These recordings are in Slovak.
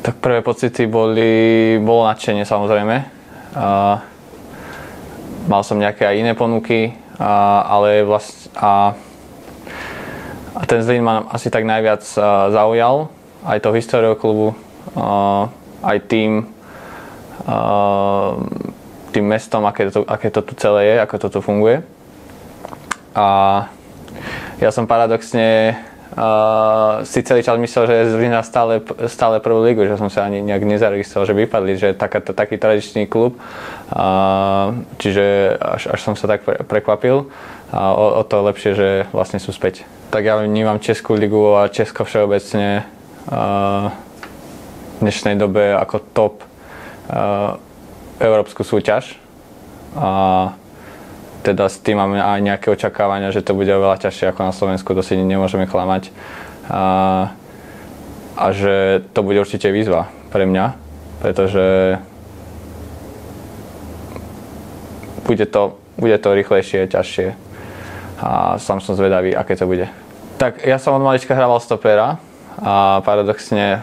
Tak prvé pocity bolo nadšenie samozrejme. Mal som nejaké aj iné ponuky, ale a ten Zlín ma asi tak najviac zaujal. Aj to históriou klubu, aj tým mestom, aké to tu celé je, ako to tu funguje. A ja som paradoxne si celý čas myslel, že Zlín hrá stále prvú ligu, že som sa ani nejak nezaregistroval, že vypadli, že taký tradičný klub. Čiže až som sa tak prekvapil. O to lepšie, že vlastne sú späť. Tak ja vnímam Českú ligu a Česko všeobecne v dnešnej dobe ako top európsku súťaž. A teda s tým máme aj nejaké očakávania, že to bude oveľa ťažšie ako na Slovensku, to si nemôžeme klamať. A že to bude určite výzva pre mňa, pretože bude to rýchlejšie, ťažšie a sám som zvedavý, aké to bude. Tak ja som od malička hrával stopera a paradoxne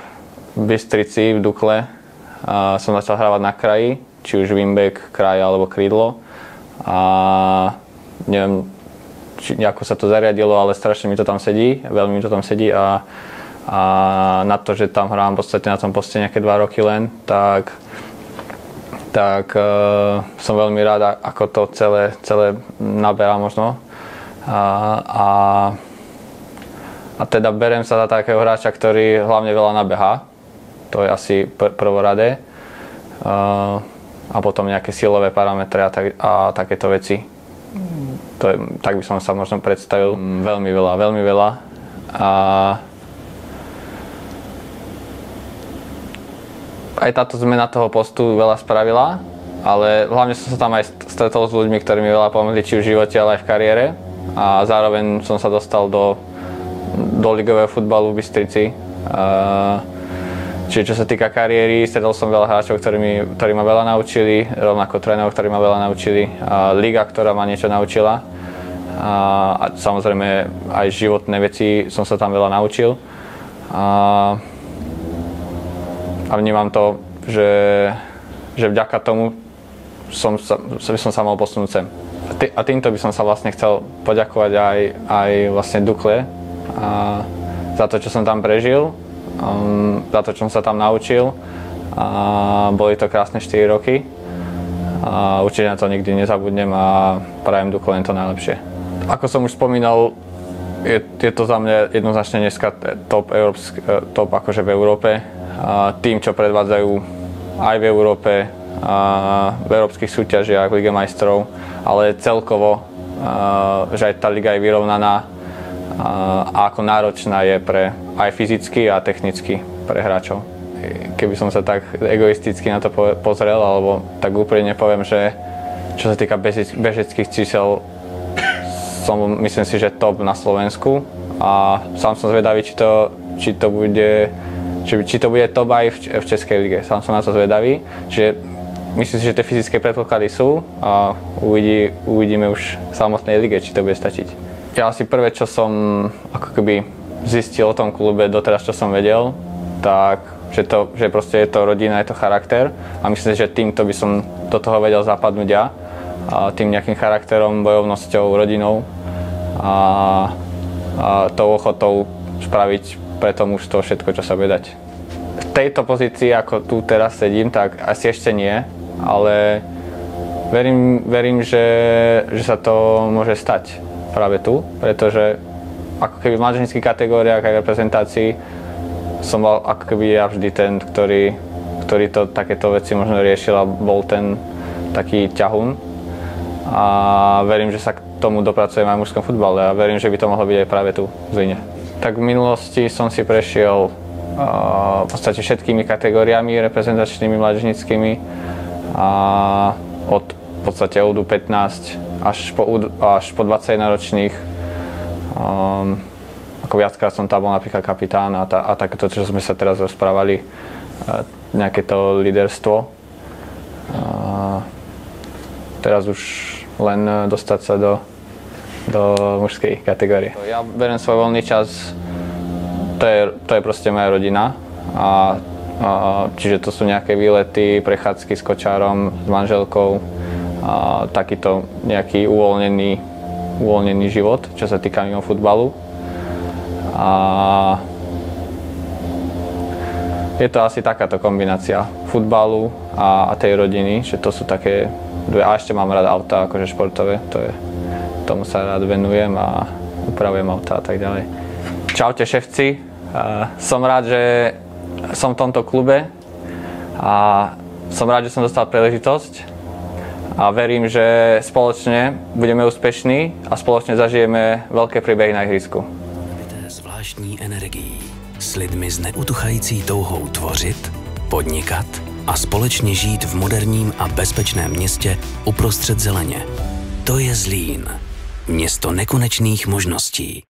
v Bystrici, v Dukle som začal hrávať na kraji, či už wingback, kraj alebo krídlo. A neviem, ako sa to zariadilo, ale strašne mi to tam sedí, veľmi mi to tam sedí a na to, že tam hrám v podstate na tom poste nejaké 2 roky len, tak som veľmi rád, ako to celé naberá možno. A teda beriem sa za takého hráča, ktorý hlavne veľa nabehá, to je asi prvoradé. A potom nejaké silové parametre a takéto veci. Tak by som sa možno predstavil. Veľmi veľa. A aj táto zmena toho postu veľa spravila, ale hlavne som sa tam aj stretol s ľuďmi, ktorí mi veľa pomohli, či v živote, ale aj v kariére. A zároveň som sa dostal do ligového futbalu v Bystrici. Čiže čo sa týka kariéry, stretol som veľa hráčov, ktorí ma veľa naučili, rovnako trénerov, ktorí ma veľa naučili, liga, ktorá ma niečo naučila a samozrejme aj životné veci som sa tam veľa naučil a vnímam to, že vďaka tomu som sa mohol posunúť sem. A týmto by som sa vlastne chcel poďakovať aj vlastne Dukle za to, čo som tam prežil. Za to, čo som sa tam naučil a boli to krásne 4 roky a určite na to nikdy nezabudnem a prajem Dukle len to najlepšie. Ako som už spomínal, je to za mňa jednoznačne dneska top akože v Európe. Tým, čo predvádzajú aj v Európe, v európskych súťažiach, v Lige majstrov, ale celkovo, že aj tá liga je vyrovnaná a ako náročná je aj fyzicky a technicky pre hráčov. Keby som sa tak egoisticky na to pozrel, alebo tak úprimne poviem, že čo sa týka bežeckých čísel, myslím si, že top na Slovensku a sám som zvedavý, či to bude top aj v Českej lige. Sám som na to zvedavý, čiže myslím si, že tie fyzické predpoklady sú a uvidíme už v samotnej lige, či to bude stačiť. Ja asi prvé, čo som ako keby zistil o tom klube doteraz, čo som vedel, tak že proste je to rodina, je to charakter a myslím si, že týmto by som do toho vedel zapadnúť ja a tým nejakým charakterom, bojovnosťou, rodinou a tou ochotou spraviť pre to mužstvo všetko, čo sa bude dať. V tejto pozícii, ako tu teraz sedím, tak asi ešte nie, ale verím, že sa to môže stať práve tu, pretože ako keby v mládežníckych kategóriách aj reprezentácii som bol ako keby ja vždy ten, ktorý to takéto veci možno riešil a bol ten taký ťahun a verím, že sa k tomu dopracujem aj v mužskom futbale a verím, že by to mohlo byť aj práve tu v Zlíne. Tak v minulosti som si prešiel v podstate všetkými kategóriami reprezentačnými, mládežníckymi a od v podstate od U15 až po 21 ročných. Ako viackrát som tam bol napríklad kapitán a takéto, čo sme sa teraz rozprávali, nejaké to líderstvo. Teraz už len dostať sa do mužskej kategórie. Ja beriem svoj voľný čas, to je proste moja rodina a Čiže to sú nejaké výlety, prechádzky s kočárom, s manželkou, takýto nejaký uvoľnený život, čo sa týka mimo futbalu. A je to asi takáto kombinácia futbalu a tej rodiny, že to sú také dve. A ešte mám rád auta, akože športové, tomu sa rád venujem a upravujem auta a tak ďalej. Čaute šefci, som rád, že som v tomto klube a som rád, že som dostal príležitosť a verím, že spoločne budeme úspešní a spoločne zažijeme veľké príbehy na ihrisku. Zvláštní energií, s lidmi s neutuchající touhou tvořit, podnikat a společně žít v moderním a bezpečném městě uprostřed zeleně. To je Zlín, město nekonečných možností.